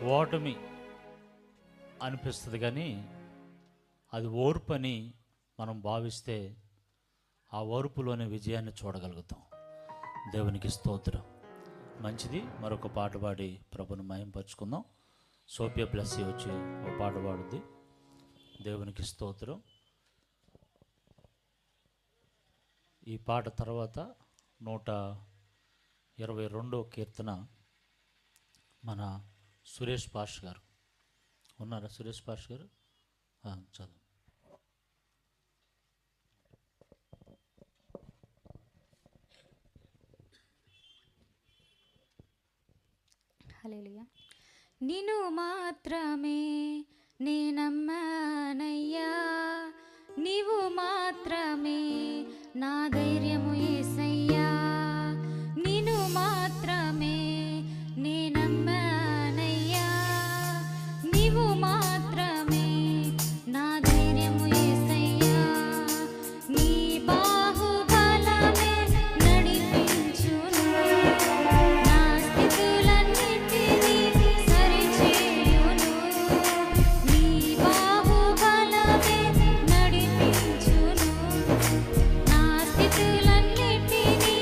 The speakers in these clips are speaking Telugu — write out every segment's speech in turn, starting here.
ఓటమి అనిపిస్తుంది, కానీ అది ఓర్పు అని మనం భావిస్తే ఆ ఓర్పులోనే విజయాన్ని చూడగలుగుతాం. దేవునికి స్తోత్రం. మంచిది, మరొక పాట పాడి ప్రభుని మహింపరచుకుందాం. సోఫియా ప్లస్సీ వచ్చి ఒక పాట పాడుద్ది. దేవునికి స్తోత్రం. ఈ పాట తర్వాత 122వ కీర్తన మన సురేష్ పాష్ గారు ఉన్నారా? సురేష్ పాష్ గారు చదువు. హల్లెలూయా. నిన్ను మాత్రమే నేనమ్మానయ్యా, నీవు మాత్రమే నా ధైర్యము యేసయ్యా. నిన్ను మాత్రమే నేనమ్మానయ్యా, నీవు మాత్రమే నా ధైర్యము యేసయ్యా. నీ బాహుబలమే నడిపించును, నా స్థితులన్నిటినీ సరిచేయును. నీ బాహుబలమే నడిపించును, నా స్థితులన్నిటినీ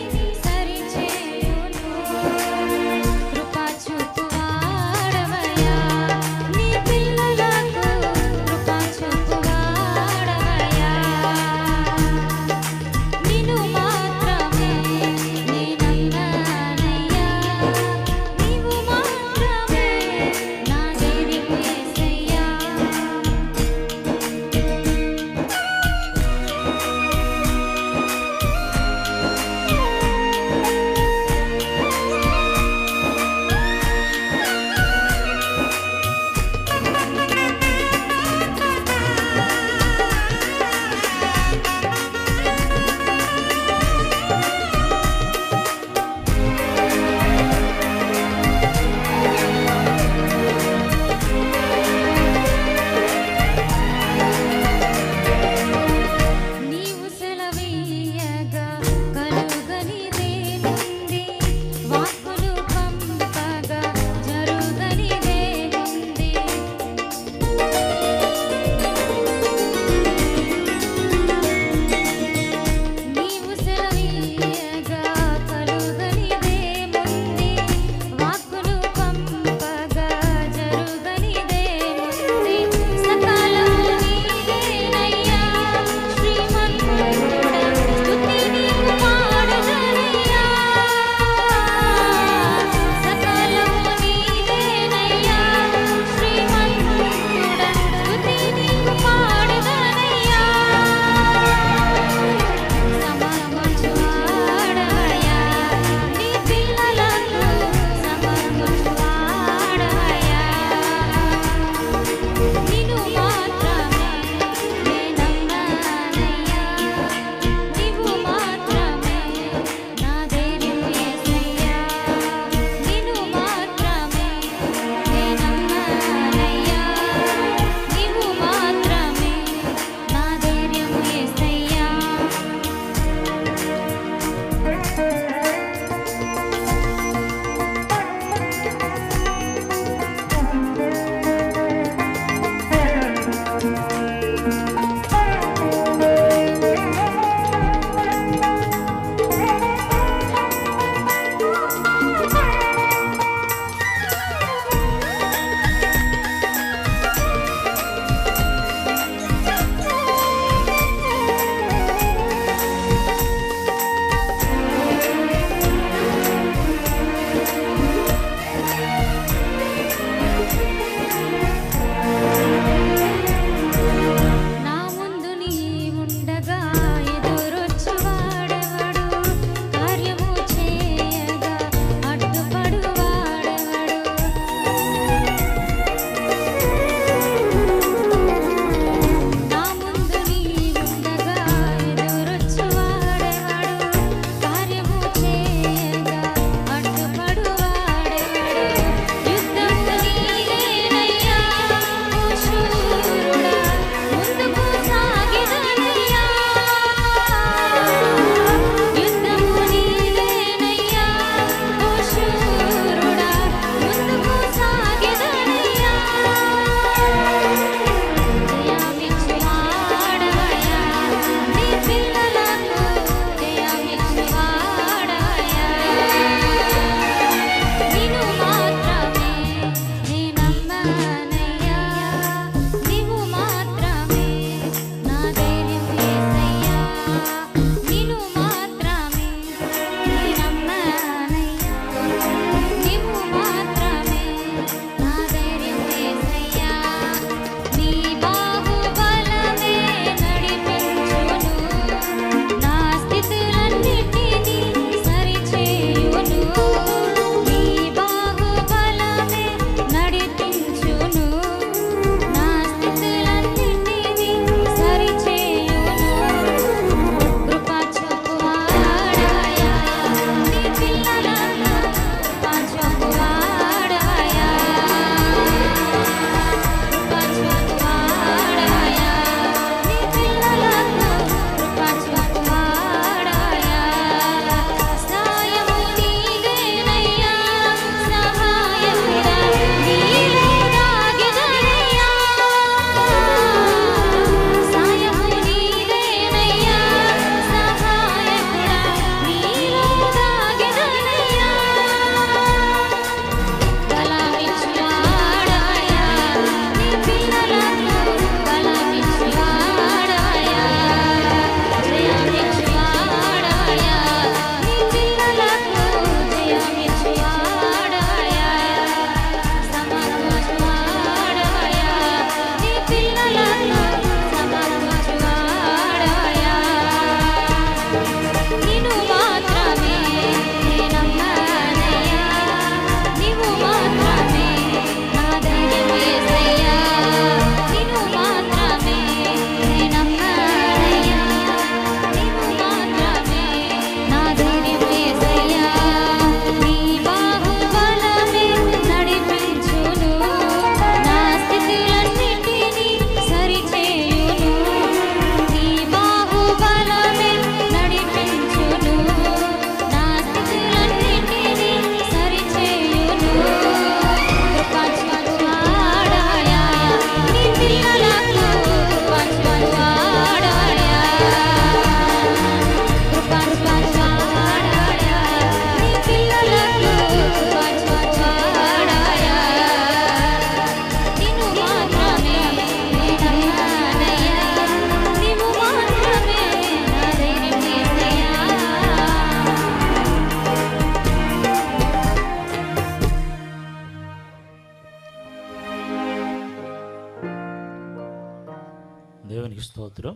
దేవునికి స్తోత్రం.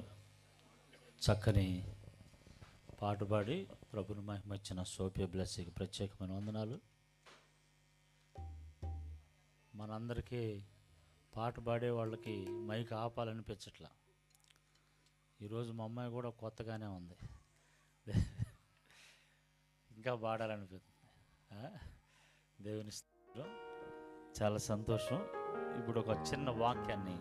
చక్కని పాట పాడి ప్రభుని మహిమచ్చిన సోఫియా బ్లెస్సింగ్ ప్రత్యేకమైన వందనాలు. మనందరికీ పాట పాడే వాళ్ళకి మైక్ ఆపాలనిపించట్లా. ఈరోజు మా అమ్మాయి కూడా కొత్తగానే ఉంది, ఇంకా పాడాలనిపిస్తుంది. దేవుని స్తోత్రం, చాలా సంతోషం. ఇప్పుడు ఒక చిన్న వాక్యాన్ని